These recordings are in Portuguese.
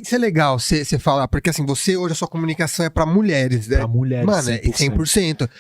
Isso é legal, você falar, porque assim, você hoje a sua comunicação é pra mulheres, né? Pra mulheres, Mano, 100%.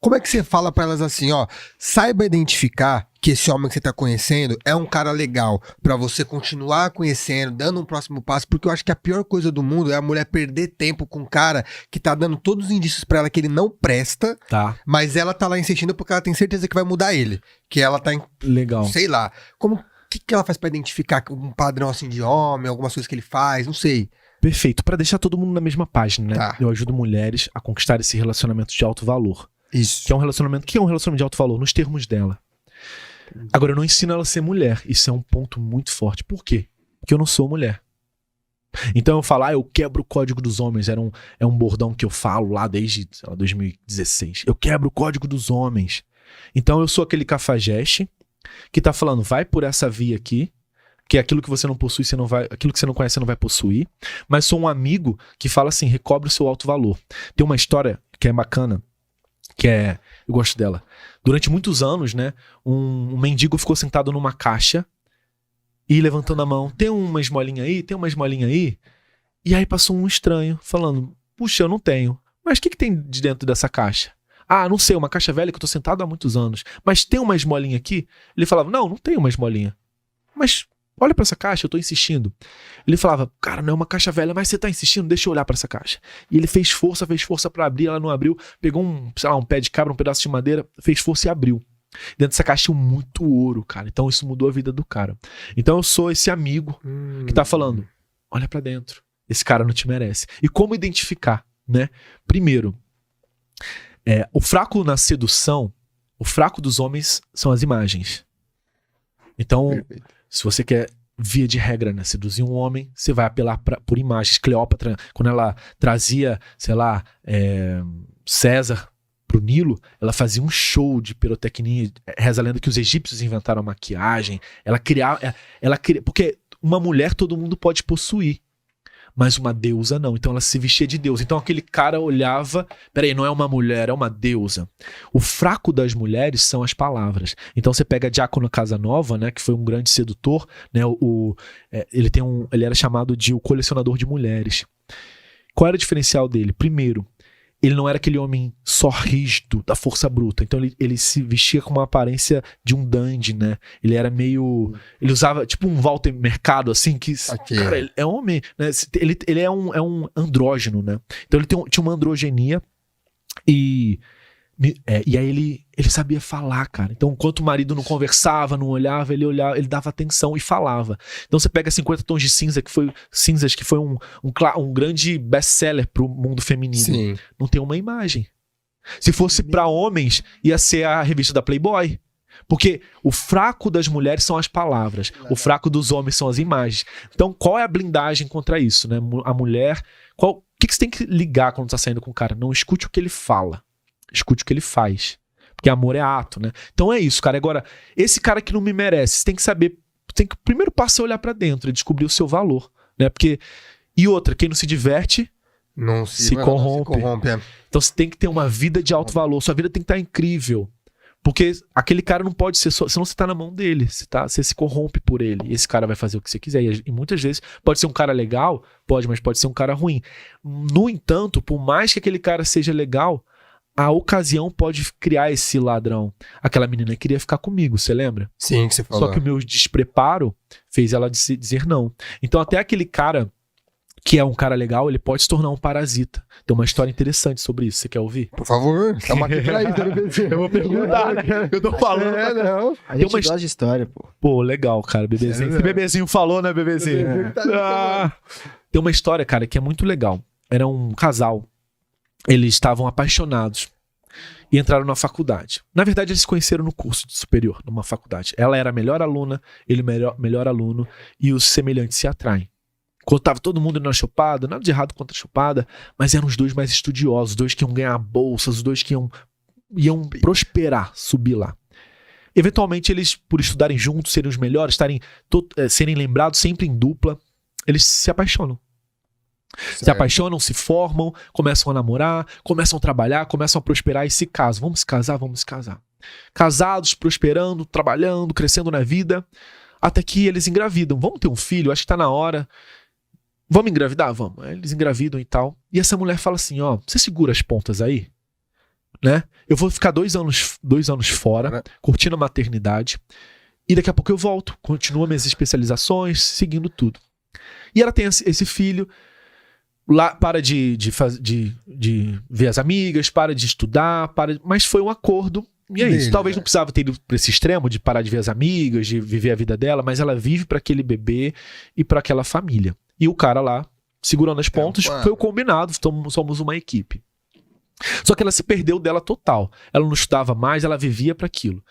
Como é que você fala pra elas assim, ó, saiba identificar que esse homem que você tá conhecendo é um cara legal, pra você continuar conhecendo, dando um próximo passo, porque eu acho que a pior coisa do mundo é a mulher perder tempo com um cara que tá dando todos os indícios pra ela que ele não presta, Tá. mas ela tá lá insistindo porque ela tem certeza que vai mudar ele, que ela tá, Legal. sei lá, o que ela faz pra identificar um padrão assim de homem, algumas coisas que ele faz, não sei. Perfeito. Pra deixar todo mundo na mesma página, né? Tá. Eu ajudo mulheres a conquistar esse relacionamento de alto valor. Isso. Que é um relacionamento de alto valor, nos termos dela. Agora, eu não ensino ela a ser mulher. Isso é um ponto muito forte. Por quê? Porque eu não sou mulher. Então eu falo, eu quebro o código dos homens. É um bordão que eu falo lá desde, sei lá, 2016. Eu quebro o código dos homens. Então eu sou aquele cafajeste que tá falando, vai por essa via aqui, que é aquilo que você não possui, você não vai, aquilo que você não conhece, você não vai possuir. Mas sou um amigo que fala assim, recobre o seu alto valor. Tem uma história que é bacana, eu gosto dela. Durante muitos anos, né, um mendigo ficou sentado numa caixa e levantando a mão, tem uma esmolinha aí, tem uma esmolinha aí. E aí passou um estranho falando, puxa, eu não tenho. Mas o que tem de dentro dessa caixa? Ah, não sei, uma caixa velha que eu tô sentado há muitos anos. Mas tem uma esmolinha aqui? Ele falava, não tem uma esmolinha. Mas olha pra essa caixa, eu tô insistindo. Ele falava, cara, não é uma caixa velha, mas você tá insistindo, deixa eu olhar pra essa caixa. E ele fez força pra abrir, ela não abriu. Pegou um pé de cabra, um pedaço de madeira, fez força e abriu. Dentro dessa caixa tinha muito ouro, cara. Então isso mudou a vida do cara. Então eu sou esse amigo que tá falando, olha pra dentro, esse cara não te merece. E como identificar, né? Primeiro, o fraco na sedução, o fraco dos homens são as imagens. Então, perfeito. Se você quer, via de regra, né, seduzir um homem, você vai apelar por imagens. Cleópatra, quando ela trazia, sei lá, César pro Nilo, ela fazia um show de pirotecnia. Reza a lenda que os egípcios inventaram a maquiagem. Ela criava, porque uma mulher todo mundo pode possuir, mas uma deusa não. Então ela se vestia de deusa. Então aquele cara olhava, peraí, não é uma mulher, é uma deusa. O fraco das mulheres são as palavras. Então você pega Diácono Casanova, né, que foi um grande sedutor, né, ele era chamado de o colecionador de mulheres. Qual era o diferencial dele? Primeiro, ele não era aquele homem só rígido, da força bruta. Então ele se vestia com uma aparência de um dandy, né? Ele era meio... Ele usava tipo um Walter Mercado, assim, que... Okay. Cara, ele é homem, né? Ele é um andrógeno, né? Então ele tinha uma androgenia e aí ele sabia falar, cara. Então, enquanto o marido não conversava, não olhava, ele dava atenção e falava. Então você pega 50 Tons de Cinza, que foi um grande best-seller pro mundo feminino. Sim. Não tem uma imagem. Se fosse pra homens, ia ser a revista da Playboy. Porque o fraco das mulheres são as palavras, o fraco dos homens são as imagens. Então, qual é a blindagem contra isso, né? A mulher... O que você tem que ligar quando tá saindo com o cara? Não escute o que ele fala. Escute o que ele faz. Porque amor é ato, né? Então é isso, cara. Agora, esse cara que não me merece, você tem que saber... o primeiro passo é olhar pra dentro e descobrir o seu valor, né? Porque... E outra, quem não se diverte... Não se corrompe. Então você tem que ter uma vida de alto valor. Sua vida tem que estar incrível. Porque aquele cara não pode ser só... Senão você tá na mão dele. Você se corrompe por ele. E esse cara vai fazer o que você quiser. E muitas vezes pode ser um cara legal, mas pode ser um cara ruim. No entanto, por mais que aquele cara seja legal... A ocasião pode criar esse ladrão. Aquela menina queria ficar comigo, você lembra? Sim, que você falou. Só que o meu despreparo fez ela dizer não. Então até aquele cara que é um cara legal, ele pode se tornar um parasita. Tem uma história interessante sobre isso. Você quer ouvir? Por favor, estamos aqui pra isso, BBzinho. Eu vou perguntar, né? Eu tô falando. Não. A gente gosta de história, pô. Pô, legal, cara, bebezinho. Esse bebezinho falou, né, bebezinho? Tem uma história, cara, que é muito legal. Era um casal. Eles estavam apaixonados e entraram na faculdade. Na verdade, eles se conheceram no curso de superior, numa faculdade. Ela era a melhor aluna, ele melhor aluno, e os semelhantes se atraem. Quando tava todo mundo na chupada, nada de errado contra a chupada, mas eram os dois mais estudiosos, os dois que iam ganhar bolsas, os dois que iam prosperar, subir lá. Eventualmente, eles, por estudarem juntos, serem os melhores, serem lembrados sempre em dupla, eles se apaixonam. Se apaixonam, se formam, começam a namorar, começam a trabalhar, começam a prosperar e se casam. Vamos se casar, vamos se casar. Casados, prosperando, trabalhando, crescendo na vida. Até que eles engravidam. Vamos ter um filho? Acho que tá na hora. Vamos engravidar? Vamos. Aí eles engravidam e tal. E essa mulher fala assim, ó, você segura as pontas aí? Né? Eu vou ficar 2 anos fora, curtindo a maternidade. E daqui a pouco eu volto. Continuo minhas especializações, seguindo tudo. E ela tem esse filho. Lá para de ver as amigas, para de estudar, mas foi um acordo. E é isso. Talvez não precisava ter ido para esse extremo de parar de ver as amigas, de viver a vida dela, mas ela vive para aquele bebê e para aquela família. E o cara lá, segurando as pontas, foi o combinado, somos uma equipe. Só que ela se perdeu dela total. Ela não estudava mais, ela vivia para aquilo.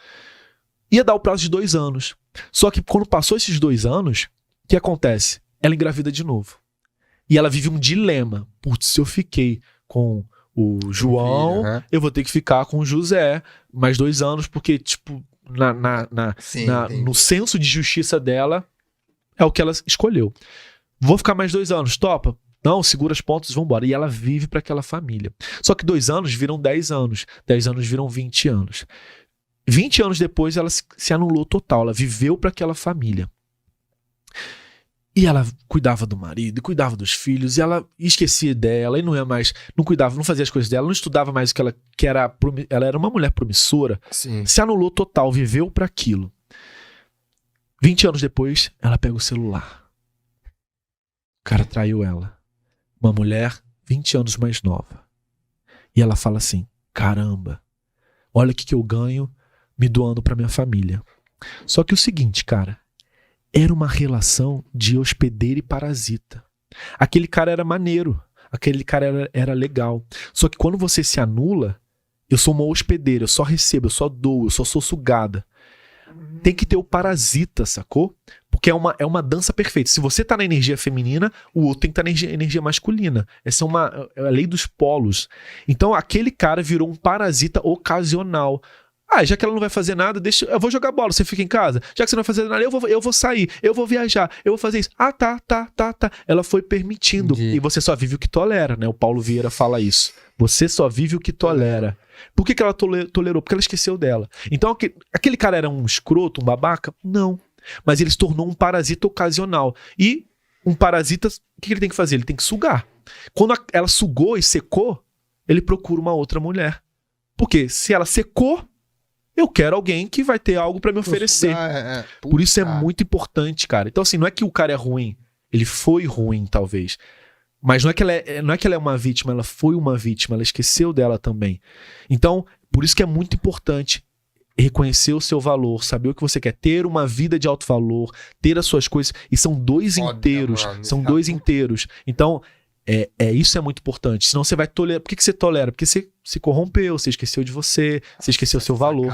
Ia dar o prazo de 2 anos. Só que quando passou esses 2 anos, o que acontece? Ela engravida de novo. E ela vive um dilema. Putz, se eu fiquei com o João, eu vou ter que ficar com o José mais 2 anos, porque, tipo, no senso de justiça dela, é o que ela escolheu. Vou ficar mais 2 anos, topa? Não, segura as pontas, vambora. E ela vive para aquela família. Só que 2 anos viram 10 anos. 10 anos viram 20 anos. 20 anos depois, ela se anulou total. Ela viveu para aquela família. E ela cuidava do marido, cuidava dos filhos, e ela esquecia dela, e não cuidava, não fazia as coisas dela, não estudava mais o que ela era uma mulher promissora. Sim. Se anulou total, viveu para aquilo. 20 anos depois, ela pega o celular. O cara traiu ela. Uma mulher 20 anos mais nova. E ela fala assim, caramba, olha o que eu ganho me doando para minha família. Só que o seguinte, cara, era uma relação de hospedeiro e parasita. Aquele cara era maneiro. Aquele cara era legal. Só que quando você se anula, eu sou uma hospedeira, eu só recebo, eu só dou, eu só sou sugada. Tem que ter o parasita, sacou? Porque é uma dança perfeita. Se você tá na energia feminina, o outro tem que estar na energia masculina. Essa é a lei dos polos. Então aquele cara virou um parasita ocasional. Já que ela não vai fazer nada, eu vou jogar bola, você fica em casa. Já que você não vai fazer nada, eu vou sair, eu vou viajar, eu vou fazer isso. Tá. Ela foi permitindo. E você só vive o que tolera, né? O Paulo Vieira fala isso. Você só vive o que tolera. Por que ela tolerou? Porque ela esqueceu dela. Então, aquele cara era um escroto, um babaca? Não. Mas ele se tornou um parasita ocasional. E um parasita, o que ele tem que fazer? Ele tem que sugar. Quando ela sugou e secou, ele procura uma outra mulher. Porque se ela secou, eu quero alguém que vai ter algo pra me oferecer. Por isso é muito importante, cara. Então, assim, não é que o cara é ruim. Ele foi ruim, talvez. Mas não é que ela é uma vítima, ela foi uma vítima. Ela esqueceu dela também. Então, por isso que é muito importante reconhecer o seu valor, saber o que você quer. Ter uma vida de alto valor, ter as suas coisas. E são 2 inteiros. Mano, são 2 inteiros. Então, isso é muito importante. Senão você vai tolerar. Por que você tolera? Porque você se corrompeu, você esqueceu de você esqueceu o seu valor.